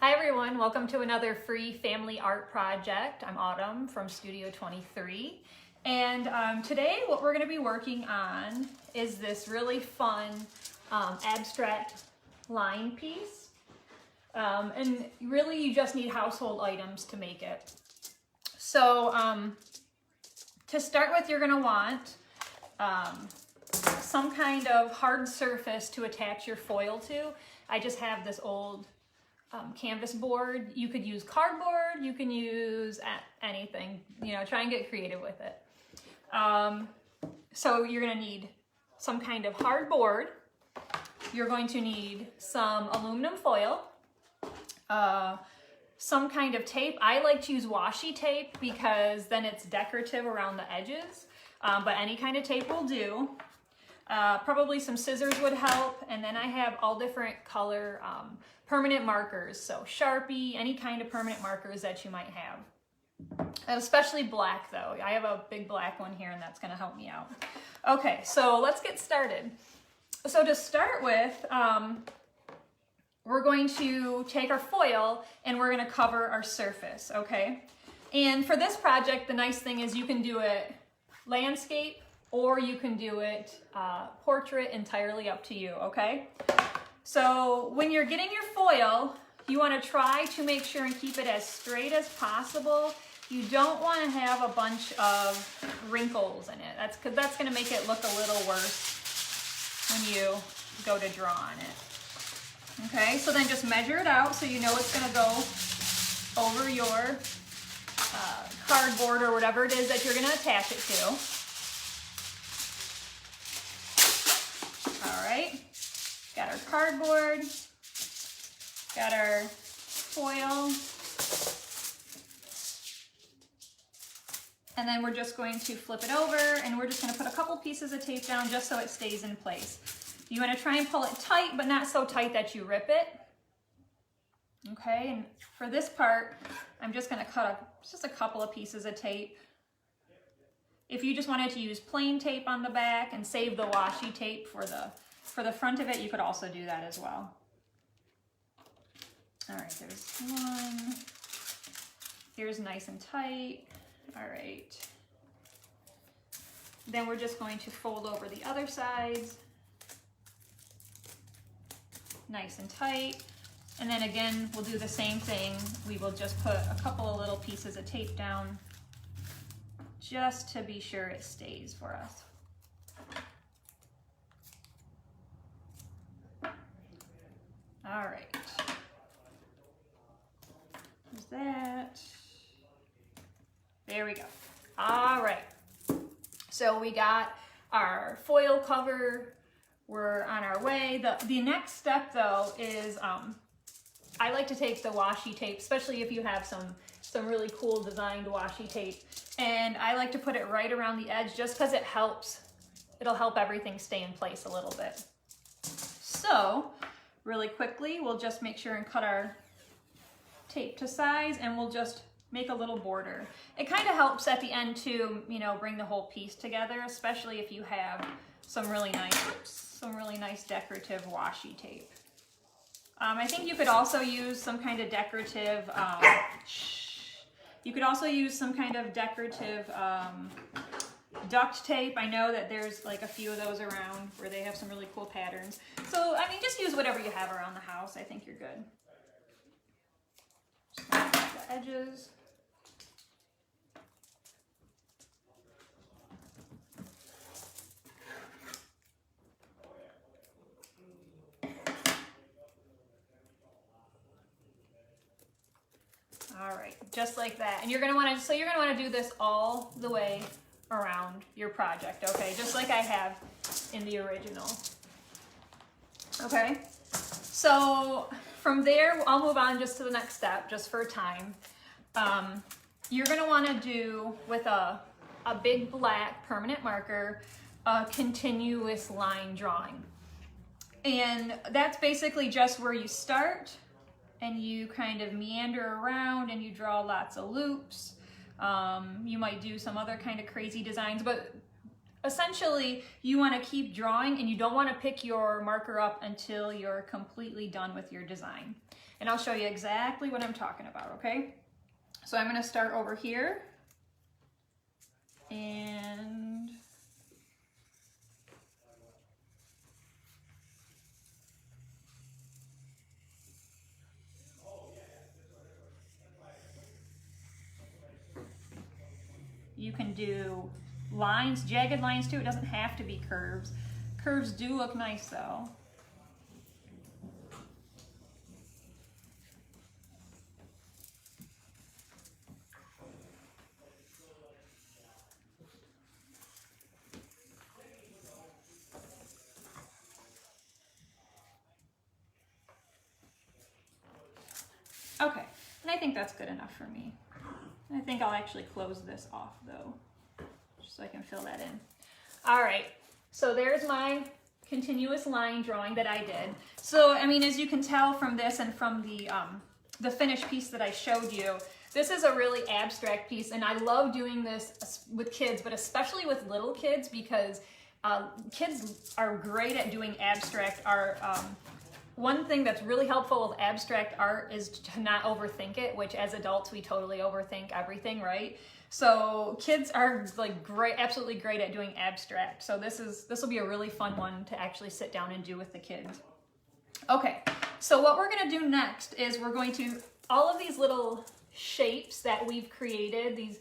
Hi everyone, welcome to another free family art project. I'm Autumn from Studio 23, and today what we're going to be working on is this really fun abstract line piece. And really you just need household items to make it. So to start with, you're going to want some kind of hard surface to attach your foil to. I just have this old canvas board. You could use cardboard, you can use anything, you know, try and get creative with it. So you're going to need some kind of hard board. You're going to need some aluminum foil, some kind of tape. I like to use washi tape because then it's decorative around the edges, but any kind of tape will do. Probably some scissors would help, and then I have all different color permanent markers, so Sharpie, any kind of permanent markers that you might have. And especially black though. I have a big black one here and that's going to help me out. Okay, so let's get started. So to start with, we're going to take our foil and we're going to cover our surface, okay? And for this project, the nice thing is you can do it landscape or you can do it portrait, entirely up to you, okay? So when you're getting your foil, you want to try to make sure and keep it as straight as possible. You don't want to have a bunch of wrinkles in it. That's because that's going to make it look a little worse when you go to draw on it. Okay, so then just measure it out so you know it's going to go over your cardboard or whatever it is that you're going to attach it to. All right. Got our cardboard, got our foil, and then we're just going to flip it over and we're just going to put a couple pieces of tape down just so it stays in place. You want to try and pull it tight, but not so tight that you rip it. Okay, and for this part, I'm just going to cut just a couple of pieces of tape. If you just wanted to use plain tape on the back and save the washi tape for the front of it, you could also do that as well. All right, there's one. Here's nice and tight. All right. Then we're just going to fold over the other sides. Nice and tight. And then again, we'll do the same thing. We will just put a couple of little pieces of tape down just to be sure it stays for us. All right, there's that. There we go. All right, so we got our foil cover. We're on our way. The next step though is I like to take the washi tape, especially if you have some really cool designed washi tape, and I like to put it right around the edge just because it helps. It'll help everything stay in place a little bit. So really quickly, we'll just make sure and cut our tape to size and we'll just make a little border. It kind of helps at the end to, you know, bring the whole piece together, especially if you have some really nice decorative washi tape. I think you could also use some kind of decorative, duct tape. I know that there's like a few of those around where they have some really cool patterns. So, I mean, just use whatever you have around the house. I think you're good. Just gonna cut the edges. All right, just like that. And you're gonna want to do this all the way around your project, okay? Just like I have in the original. Okay, so from there, I'll move on just to the next step, just for time. You're gonna wanna do, with a big black permanent marker, a continuous line drawing. And that's basically just where you start and you kind of meander around and you draw lots of loops. You might do some other kind of crazy designs, but essentially you want to keep drawing and you don't want to pick your marker up until you're completely done with your design. And I'll show you exactly what I'm talking about, okay? So I'm going to start over here and you can do lines, jagged lines too. It doesn't have to be curves. Curves do look nice though. Okay, and I think that's good enough for me. I think I'll actually close this off though, just so I can fill that in. All right, so there's my continuous line drawing that I did. So, I mean, as you can tell from this and from the finished piece that I showed you, this is a really abstract piece, and I love doing this with kids, but especially with little kids, because kids are great at doing abstract art. One thing that's really helpful with abstract art is to not overthink it, which as adults we totally overthink everything, right? So kids are like great, absolutely great at doing abstract. So this will be a really fun one to actually sit down and do with the kids. Okay, so what we're gonna do next is we're going to, all of these little shapes that we've created, these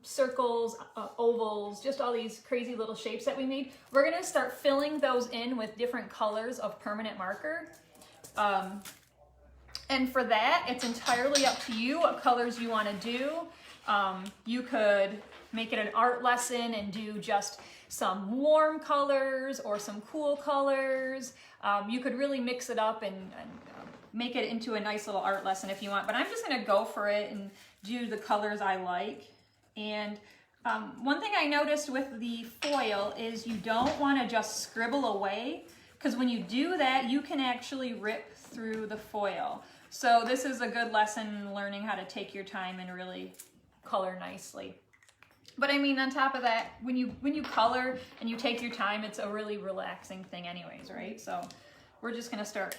circles, ovals, just all these crazy little shapes that we made, we're gonna start filling those in with different colors of permanent marker. And for that, it's entirely up to you what colors you wanna do. You could make it an art lesson and do just some warm colors or some cool colors. You could really mix it up and make it into a nice little art lesson if you want, but I'm just gonna go for it and do the colors I like. And one thing I noticed with the foil is you don't want to just scribble away, because when you do that, you can actually rip through the foil. So this is a good lesson in learning how to take your time and really color nicely. But I mean, on top of that, when you color and you take your time, it's a really relaxing thing anyways, right? So we're just going to start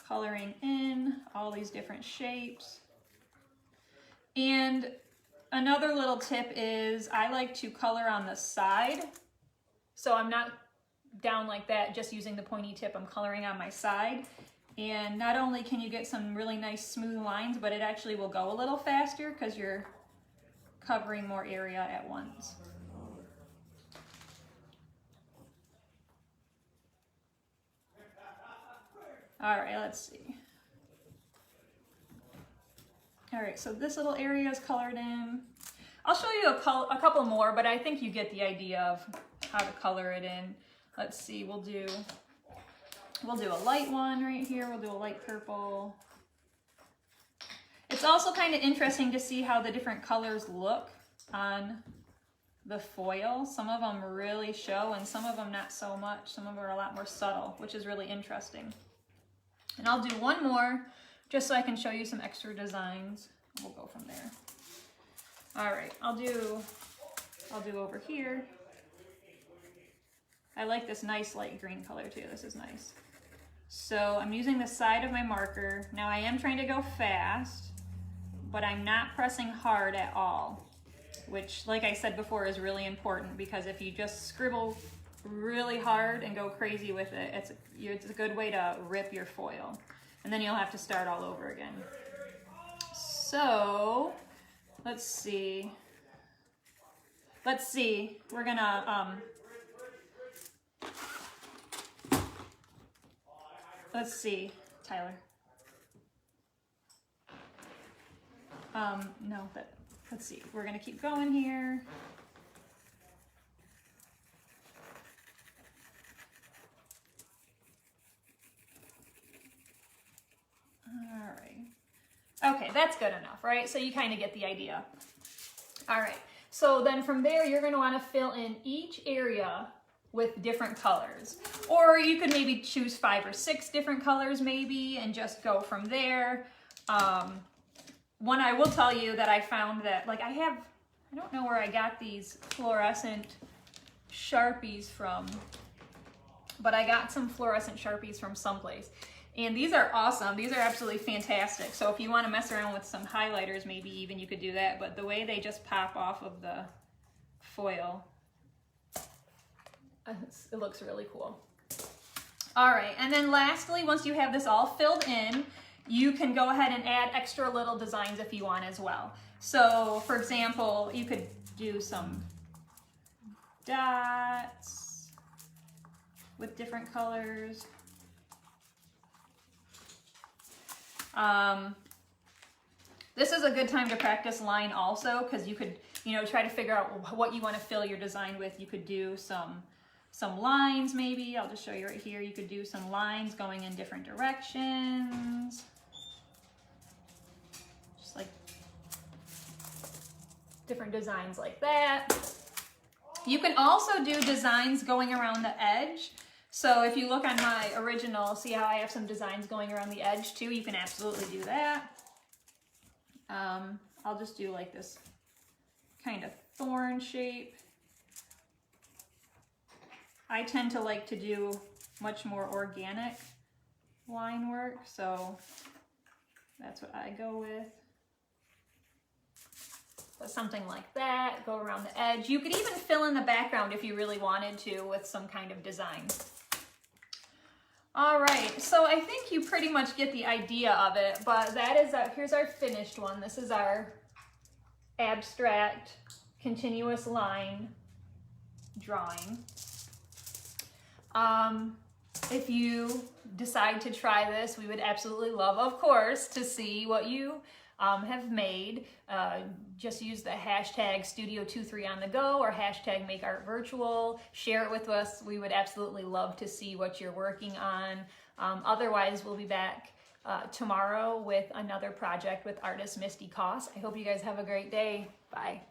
coloring in all these different shapes. And another little tip is I like to color on the side. So I'm not down like that, just using the pointy tip, I'm coloring on my side. And not only can you get some really nice smooth lines, but it actually will go a little faster because you're covering more area at once. All right, let's see. All right, so this little area is colored in. I'll show you a couple more, but I think you get the idea of how to color it in. Let's see, we'll do a light one right here. We'll do a light purple. It's also kind of interesting to see how the different colors look on the foil. Some of them really show and some of them not so much. Some of them are a lot more subtle, which is really interesting. And I'll do one more just so I can show you some extra designs. We'll go from there. All right, I'll do over here. I like this nice light green color too. This is nice. So I'm using the side of my marker. Now I am trying to go fast, but I'm not pressing hard at all, which, like I said before, is really important, because if you just scribble really hard and go crazy with it, it's a good way to rip your foil. And then you'll have to start all over again. So, let's see. We're gonna, let's see, Tyler. No, but let's see. We're gonna keep going here. All right. Okay, that's good enough, right? So you kind of get the idea. All right. So then from there, you're going to want to fill in each area with different colors. Or you could maybe choose 5 or 6 different colors maybe and just go from there. One I will tell you that I found that, like I don't know where I got these fluorescent Sharpies from, but I got some fluorescent Sharpies from someplace. And these are awesome. These are absolutely fantastic. So if you want to mess around with some highlighters, maybe even you could do that. But the way they just pop off of the foil, it looks really cool. All right, and then lastly, once you have this all filled in, you can go ahead and add extra little designs if you want as well. So for example, you could do some dots with different colors. This is a good time to practice line also, because you could, try to figure out what you want to fill your design with. You could do some lines maybe. I'll just show you right here. You could do some lines going in different directions. Just like different designs like that. You can also do designs going around the edge. So if you look on my original, see how I have some designs going around the edge too? You can absolutely do that. I'll just do like this kind of thorn shape. I tend to like to do much more organic line work, so that's what I go with. But something like that, go around the edge. You could even fill in the background if you really wanted to with some kind of design. All right, so I think you pretty much get the idea of it, but that is here's our finished one. This is our abstract continuous line drawing. If you decide to try this, we would absolutely love, of course, to see what you have made. Just use the hashtag Studio23OnTheGo or hashtag MakeArtVirtual. Share it with us. We would absolutely love to see what you're working on. Otherwise, we'll be back tomorrow with another project with artist Misty Koss. I hope you guys have a great day. Bye.